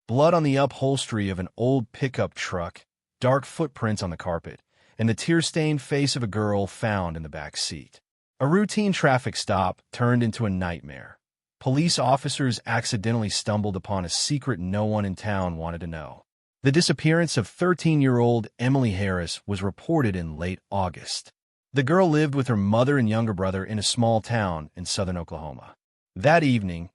blood on the upholstery of an old pickup truck, dark footprints on the carpet, and the tear-stained face of a girl found in the back seat. A routine traffic stop turned into a nightmare. Police officers accidentally stumbled upon a secret no one in town wanted to know. The disappearance of 13-year-old Emily Harris was reported in late August. The girl lived with her mother and younger brother in a small town in southern Oklahoma. That evening,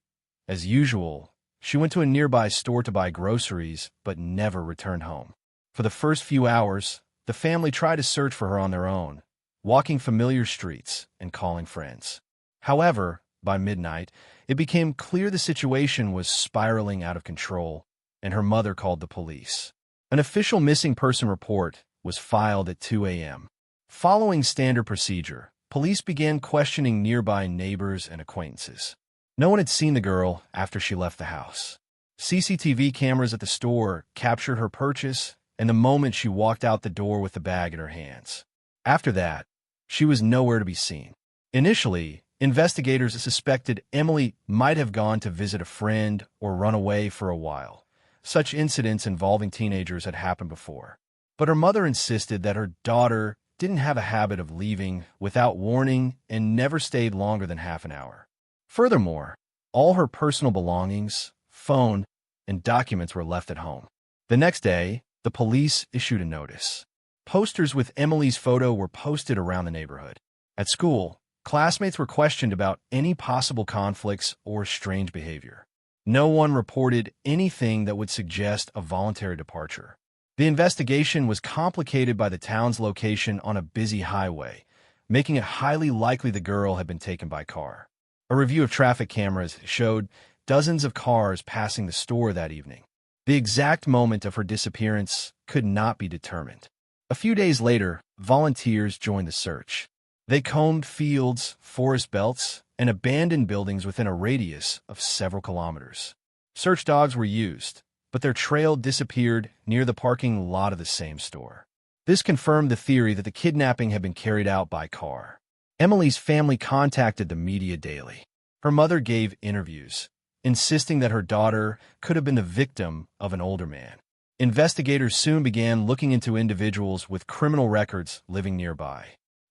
as usual, she went to a nearby store to buy groceries but never returned home. For the first few hours, the family tried to search for her on their own, walking familiar streets and calling friends. However, by midnight, it became clear the situation was spiraling out of control, and her mother called the police. An official missing person report was filed at 2 a.m. Following standard procedure, police began questioning nearby neighbors and acquaintances. No one had seen the girl after she left the house. CCTV cameras at the store captured her purchase and the moment she walked out the door with the bag in her hands. After that, she was nowhere to be seen. Initially, investigators suspected Emily might have gone to visit a friend or run away for a while. Such incidents involving teenagers had happened before. But her mother insisted that her daughter didn't have a habit of leaving without warning and never stayed longer than half an hour. Furthermore, all her personal belongings, phone, and documents were left at home. The next day, the police issued a notice. Posters with Emily's photo were posted around the neighborhood. At school, classmates were questioned about any possible conflicts or strange behavior. No one reported anything that would suggest a voluntary departure. The investigation was complicated by the town's location on a busy highway, making it highly likely the girl had been taken by car. A review of traffic cameras showed dozens of cars passing the store that evening. The exact moment of her disappearance could not be determined. A few days later, volunteers joined the search. They combed fields, forest belts, and abandoned buildings within a radius of several kilometers. Search dogs were used, but their trail disappeared near the parking lot of the same store. This confirmed the theory that the kidnapping had been carried out by car. Emily's family contacted the media daily. Her mother gave interviews, insisting that her daughter could have been the victim of an older man. Investigators soon began looking into individuals with criminal records living nearby.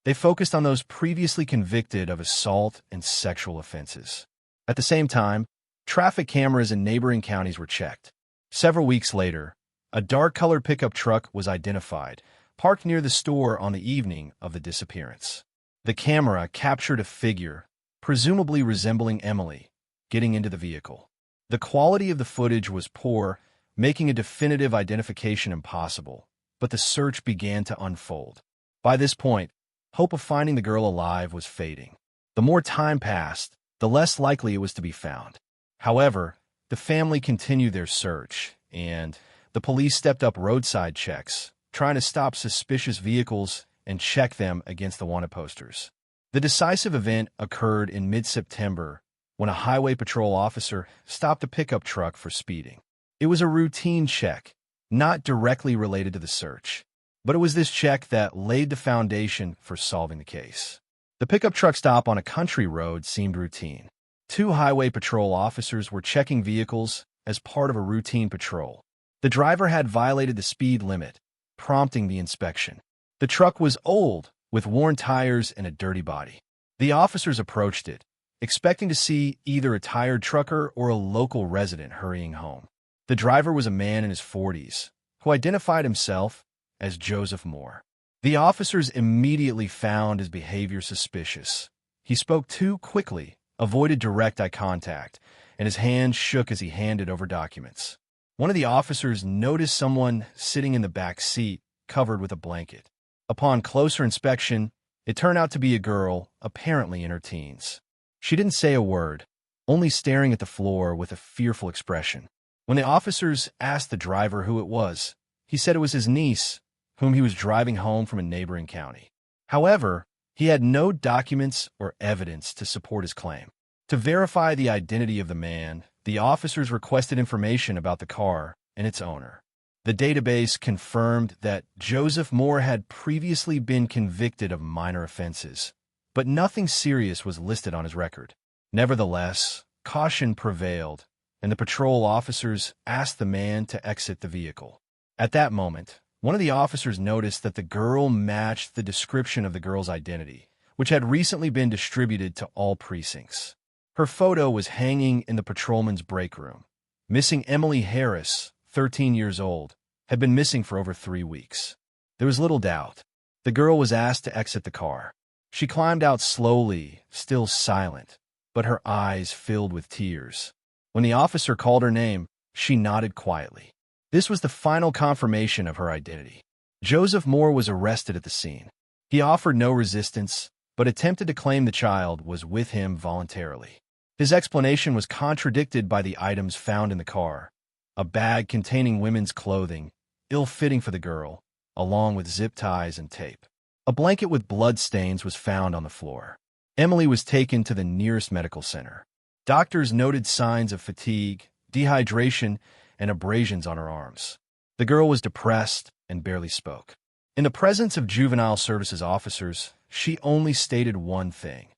They focused on those previously convicted of assault and sexual offenses. At the same time, traffic cameras in neighboring counties were checked. Several weeks later, a dark-colored pickup truck was identified, parked near the store on the evening of the disappearance. The camera captured a figure, presumably resembling Emily, getting into the vehicle. The quality of the footage was poor, making a definitive identification impossible, but the search began to unfold. By this point, hope of finding the girl alive was fading. The more time passed, the less likely it was to be found. However, the family continued their search, and the police stepped up roadside checks, trying to stop suspicious vehicles and check them against the wanted posters. The decisive event occurred in mid-September when a highway patrol officer stopped a pickup truck for speeding. It was a routine check, not directly related to the search, but it was this check that laid the foundation for solving the case. The pickup truck stop on a country road seemed routine. Two highway patrol officers were checking vehicles as part of a routine patrol. The driver had violated the speed limit, prompting the inspection. The truck was old, with worn tires and a dirty body. The officers approached it, expecting to see either a tired trucker or a local resident hurrying home. The driver was a man in his 40s, who identified himself as Joseph Moore. The officers immediately found his behavior suspicious. He spoke too quickly, avoided direct eye contact, and his hands shook as he handed over documents. One of the officers noticed someone sitting in the back seat, covered with a blanket. Upon closer inspection, it turned out to be a girl, apparently in her teens. She didn't say a word, only staring at the floor with a fearful expression. When the officers asked the driver who it was, he said it was his niece, whom he was driving home from a neighboring county. However, he had no documents or evidence to support his claim. To verify the identity of the man, the officers requested information about the car and its owner. The database confirmed that Joseph Moore had previously been convicted of minor offenses, but nothing serious was listed on his record. Nevertheless, caution prevailed, and the patrol officers asked the man to exit the vehicle. At that moment, one of the officers noticed that the girl matched the description of the girl's identity, which had recently been distributed to all precincts. Her photo was hanging in the patrolman's break room. Missing Emily Harris, 13 years old, had been missing for over 3 weeks. There was little doubt. The girl was asked to exit the car. She climbed out slowly, still silent, but her eyes filled with tears. When the officer called her name, she nodded quietly. This was the final confirmation of her identity. Joseph Moore was arrested at the scene. He offered no resistance, but attempted to claim the child was with him voluntarily. His explanation was contradicted by the items found in the car: a bag containing women's clothing, ill-fitting for the girl, along with zip ties and tape. A blanket with blood stains was found on the floor. Emily was taken to the nearest medical center. Doctors noted signs of fatigue, dehydration, and abrasions on her arms. The girl was depressed and barely spoke. In the presence of juvenile services officers, she only stated one thing: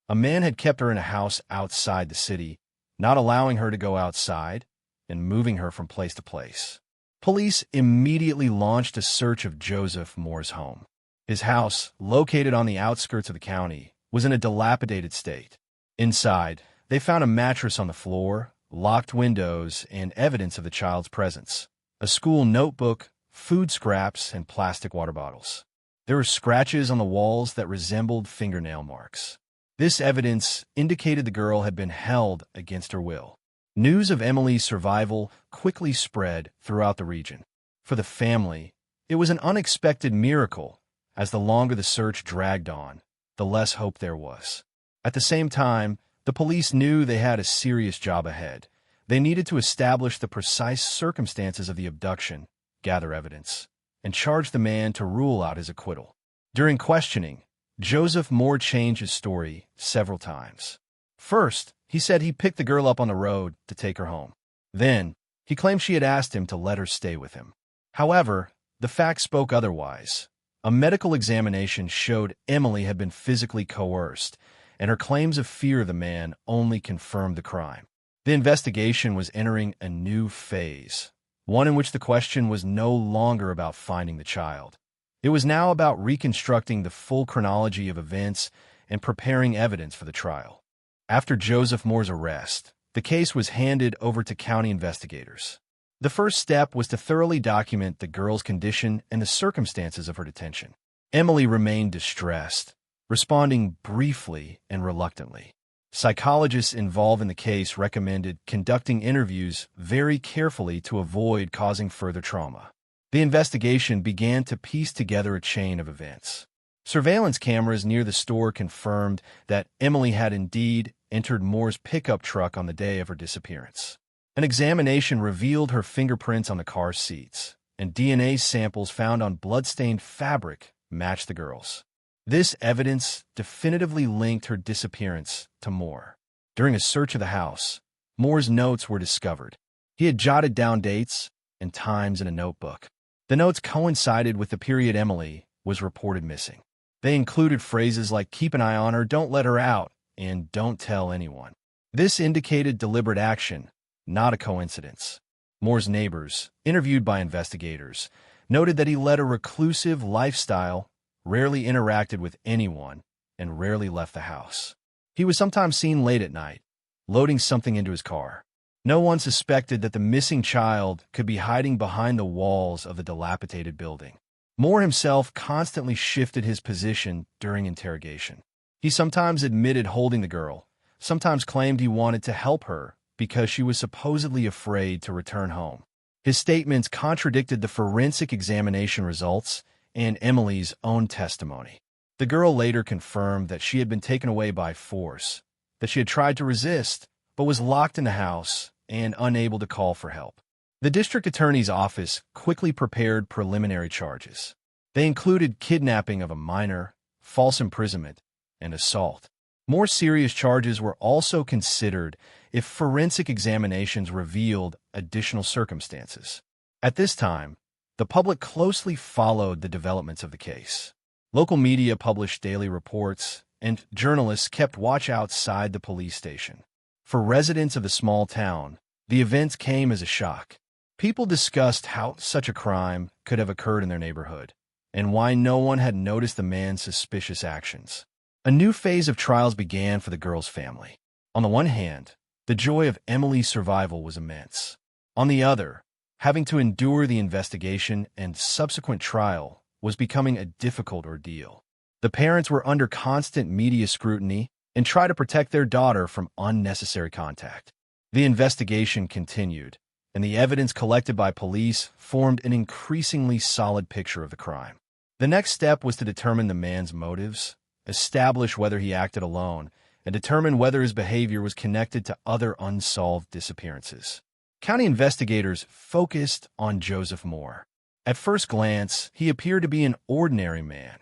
a man had kept her in a house outside the city, not allowing her to go outside and moving her from place to place. Police immediately launched a search of Joseph Moore's home. His house, located on the outskirts of the county, was in a dilapidated state. Inside, they found a mattress on the floor, locked windows, and evidence of the child's presence: a school notebook, food scraps, and plastic water bottles. There were scratches on the walls that resembled fingernail marks. This evidence indicated the girl had been held against her will. News of Emily's survival quickly spread throughout the region. For the family, it was an unexpected miracle. As the longer the search dragged on, the less hope there was. At the same time, the police knew they had a serious job ahead. They needed to establish the precise circumstances of the abduction, gather evidence, and charge the man to rule out his acquittal. During questioning, Joseph Moore changed his story several times. First, he said he picked the girl up on the road to take her home. Then, he claimed she had asked him to let her stay with him. However, the facts spoke otherwise. A medical examination showed Emily had been physically coerced, and her claims of fear of the man only confirmed the crime. The investigation was entering a new phase, one in which the question was no longer about finding the child. It was now about reconstructing the full chronology of events and preparing evidence for the trial. After Joseph Moore's arrest, the case was handed over to county investigators. The first step was to thoroughly document the girl's condition and the circumstances of her detention. Emily remained distressed, responding briefly and reluctantly. Psychologists involved in the case recommended conducting interviews very carefully to avoid causing further trauma. The investigation began to piece together a chain of events. Surveillance cameras near the store confirmed that Emily had indeed entered Moore's pickup truck on the day of her disappearance. An examination revealed her fingerprints on the car seats, and DNA samples found on blood-stained fabric matched the girl's. This evidence definitively linked her disappearance to Moore. During a search of the house, Moore's notes were discovered. He had jotted down dates and times in a notebook. The notes coincided with the period Emily was reported missing. They included phrases like "keep an eye on her, don't let her out," and "don't tell anyone." This indicated deliberate action, not a coincidence. Moore's neighbors, interviewed by investigators, noted that he led a reclusive lifestyle, rarely interacted with anyone, and rarely left the house. He was sometimes seen late at night, loading something into his car. No one suspected that the missing child could be hiding behind the walls of the dilapidated building. Moore himself constantly shifted his position during interrogation. He sometimes admitted holding the girl, sometimes claimed he wanted to help her because she was supposedly afraid to return home. His statements contradicted the forensic examination results and Emily's own testimony. The girl later confirmed that she had been taken away by force, that she had tried to resist, but was locked in the house and unable to call for help. The district attorney's office quickly prepared preliminary charges. They included kidnapping of a minor, false imprisonment, and assault. More serious charges were also considered if forensic examinations revealed additional circumstances. At this time, the public closely followed the developments of the case. Local media published daily reports, and journalists kept watch outside the police station. For residents of the small town, The events came as a shock. People discussed how such a crime could have occurred in their neighborhood, and why no one had noticed the man's suspicious actions. A new phase of trials began for the girl's family. On the one hand, the joy of Emily's survival was immense. On the other, having to endure the investigation and subsequent trial was becoming a difficult ordeal. The parents were under constant media scrutiny and tried to protect their daughter from unnecessary contact. The investigation continued, and the evidence collected by police formed an increasingly solid picture of the crime. The next step was to determine the man's motives, establish whether he acted alone, and determine whether his behavior was connected to other unsolved disappearances. County investigators focused on Joseph Moore. At first glance, he appeared to be an ordinary man,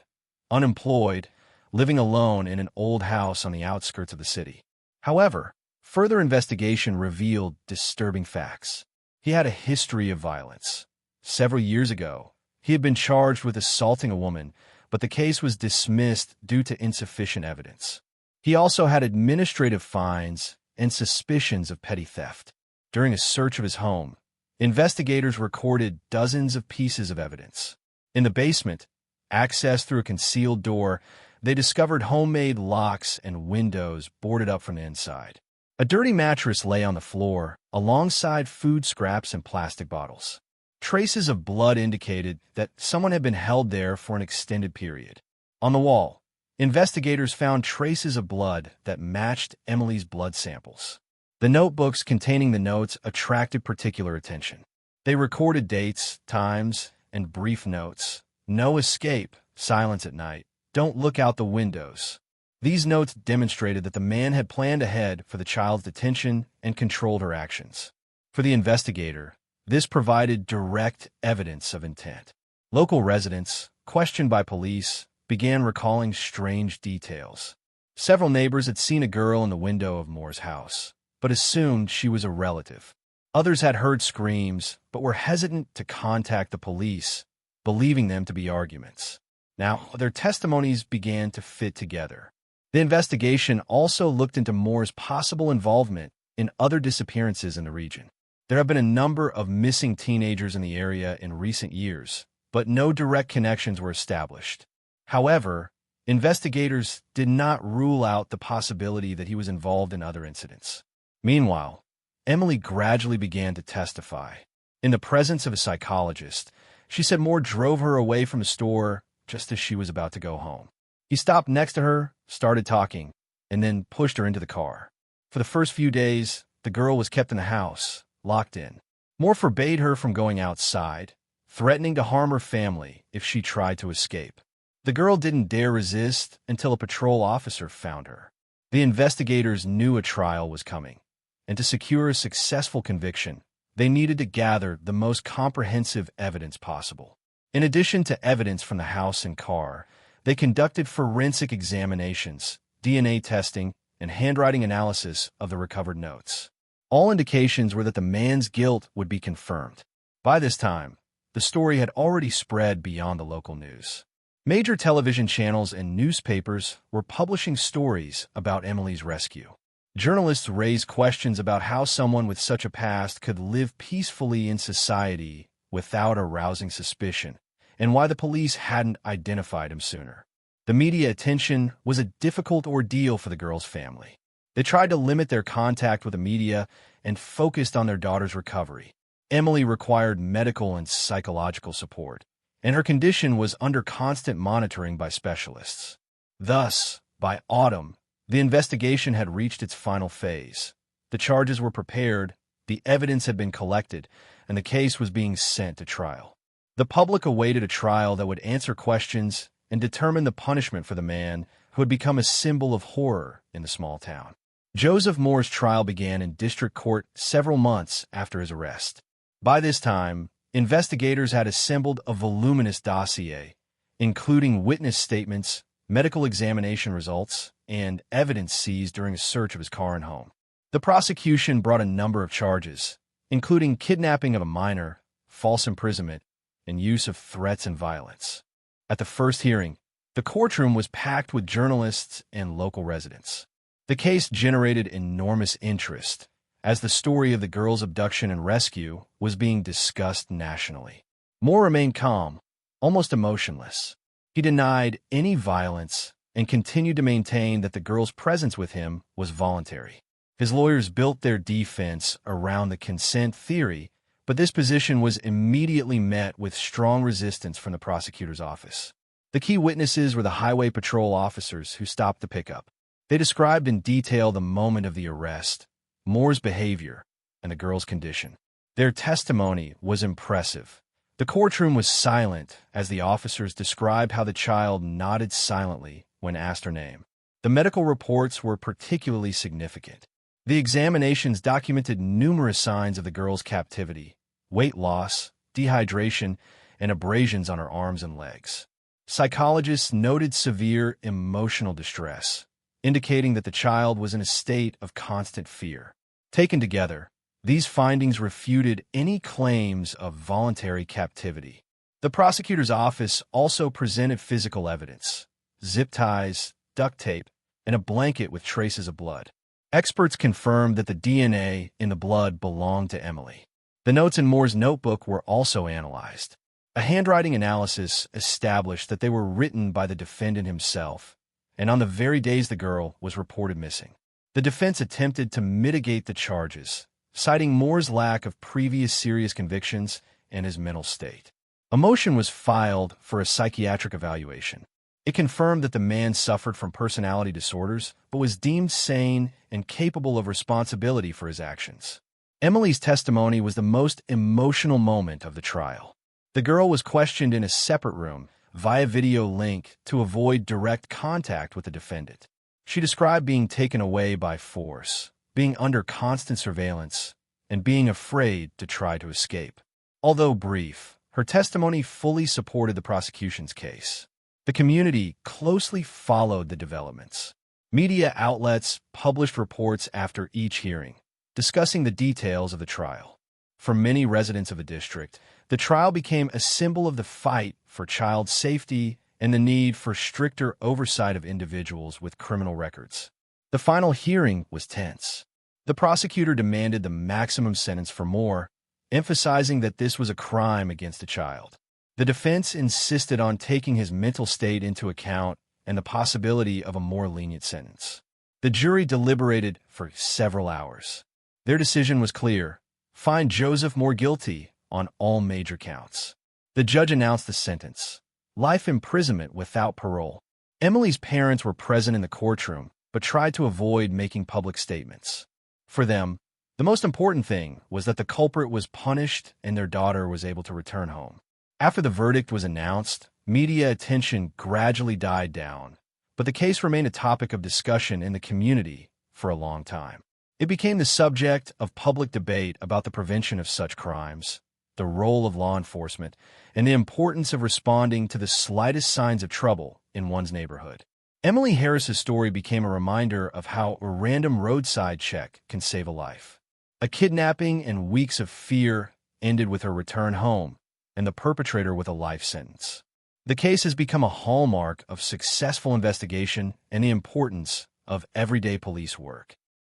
unemployed, living alone in an old house on the outskirts of the city. However, further investigation revealed disturbing facts. He had a history of violence. Several years ago, he had been charged with assaulting a woman, but the case was dismissed due to insufficient evidence. He also had administrative fines and suspicions of petty theft. During a search of his home, investigators recorded dozens of pieces of evidence. In the basement, accessed through a concealed door, they discovered homemade locks and windows boarded up from the inside. A dirty mattress lay on the floor, alongside food scraps and plastic bottles. Traces of blood indicated that someone had been held there for an extended period. On the wall, investigators found traces of blood that matched Emily's blood samples. The notebooks containing the notes attracted particular attention. They recorded dates, times, and brief notes. No escape, silence at night, don't look out the windows. These notes demonstrated that the man had planned ahead for the child's detention and controlled her actions. For the investigator, this provided direct evidence of intent. Local residents, questioned by police, began recalling strange details. Several neighbors had seen a girl in the window of Moore's house, but assumed she was a relative. Others had heard screams, but were hesitant to contact the police, believing them to be arguments. Now, their testimonies began to fit together. The investigation also looked into Moore's possible involvement in other disappearances in the region. There have been a number of missing teenagers in the area in recent years, but no direct connections were established. However, investigators did not rule out the possibility that he was involved in other incidents. Meanwhile, Emily gradually began to testify. In the presence of a psychologist, she said Moore drove her away from the store just as she was about to go home. He stopped next to her, started talking, and then pushed her into the car. For the first few days, the girl was kept in the house, locked in. Moore forbade her from going outside, threatening to harm her family if she tried to escape. The girl didn't dare resist until a patrol officer found her. The investigators knew a trial was coming, and to secure a successful conviction, they needed to gather the most comprehensive evidence possible. In addition to evidence from the house and car, they conducted forensic examinations, DNA testing, and handwriting analysis of the recovered notes. All indications were that the man's guilt would be confirmed. By this time, the story had already spread beyond the local news. Major television channels and newspapers were publishing stories about Emily's rescue. Journalists raised questions about how someone with such a past could live peacefully in society without arousing suspicion, and why the police hadn't identified him sooner. The media attention was a difficult ordeal for the girl's family. They tried to limit their contact with the media and focused on their daughter's recovery. Emily required medical and psychological support, and her condition was under constant monitoring by specialists. Thus, by autumn, the investigation had reached its final phase. The charges were prepared, the evidence had been collected, and the case was being sent to trial. The public awaited a trial that would answer questions and determine the punishment for the man who had become a symbol of horror in the small town. Joseph Moore's trial began in district court several months after his arrest. By this time, investigators had assembled a voluminous dossier, including witness statements, medical examination results, and evidence seized during a search of his car and home. The prosecution brought a number of charges, including kidnapping of a minor, false imprisonment, and use of threats and violence. At the first hearing, the courtroom was packed with journalists and local residents. The case generated enormous interest, as the story of the girl's abduction and rescue was being discussed nationally. Moore remained calm, almost emotionless. He denied any violence and continued to maintain that the girl's presence with him was voluntary. His lawyers built their defense around the consent theory, but this position was immediately met with strong resistance from the prosecutor's office. The key witnesses were the highway patrol officers who stopped the pickup. They described in detail the moment of the arrest, Moore's behavior, and the girl's condition. Their testimony was impressive. The courtroom was silent as the officers described how the child nodded silently when asked her name. The medical reports were particularly significant. The examinations documented numerous signs of the girl's captivity: weight loss, dehydration, and abrasions on her arms and legs. Psychologists noted severe emotional distress, indicating that the child was in a state of constant fear. Taken together, these findings refuted any claims of voluntary captivity. The prosecutor's office also presented physical evidence: zip ties, duct tape, and a blanket with traces of blood. Experts confirmed that the DNA in the blood belonged to Emily. The notes in Moore's notebook were also analyzed. A handwriting analysis established that they were written by the defendant himself, and on the very days the girl was reported missing. The defense attempted to mitigate the charges, citing Moore's lack of previous serious convictions and his mental state. A motion was filed for a psychiatric evaluation. It confirmed that the man suffered from personality disorders, but was deemed sane and capable of responsibility for his actions. Emily's testimony was the most emotional moment of the trial. The girl was questioned in a separate room via video link to avoid direct contact with the defendant. She described being taken away by force, being under constant surveillance, and being afraid to try to escape. Although brief, her testimony fully supported the prosecution's case. The community closely followed the developments. Media outlets published reports after each hearing, discussing the details of the trial. For many residents of the district, the trial became a symbol of the fight for child safety and the need for stricter oversight of individuals with criminal records. The final hearing was tense. The prosecutor demanded the maximum sentence for Moore, emphasizing that this was a crime against a child. The defense insisted on taking his mental state into account and the possibility of a more lenient sentence. The jury deliberated for several hours. Their decision was clear: find Joseph Moore guilty on all major counts. The judge announced the sentence: life imprisonment without parole. Emily's parents were present in the courtroom, but tried to avoid making public statements. For them, the most important thing was that the culprit was punished and their daughter was able to return home. After the verdict was announced, media attention gradually died down, but the case remained a topic of discussion in the community for a long time. It became the subject of public debate about the prevention of such crimes, the role of law enforcement, and the importance of responding to the slightest signs of trouble in one's neighborhood. Emily Harris's story became a reminder of how a random roadside check can save a life. A kidnapping and weeks of fear ended with her return home, and the perpetrator with a life sentence. The case has become a hallmark of successful investigation and the importance of everyday police work.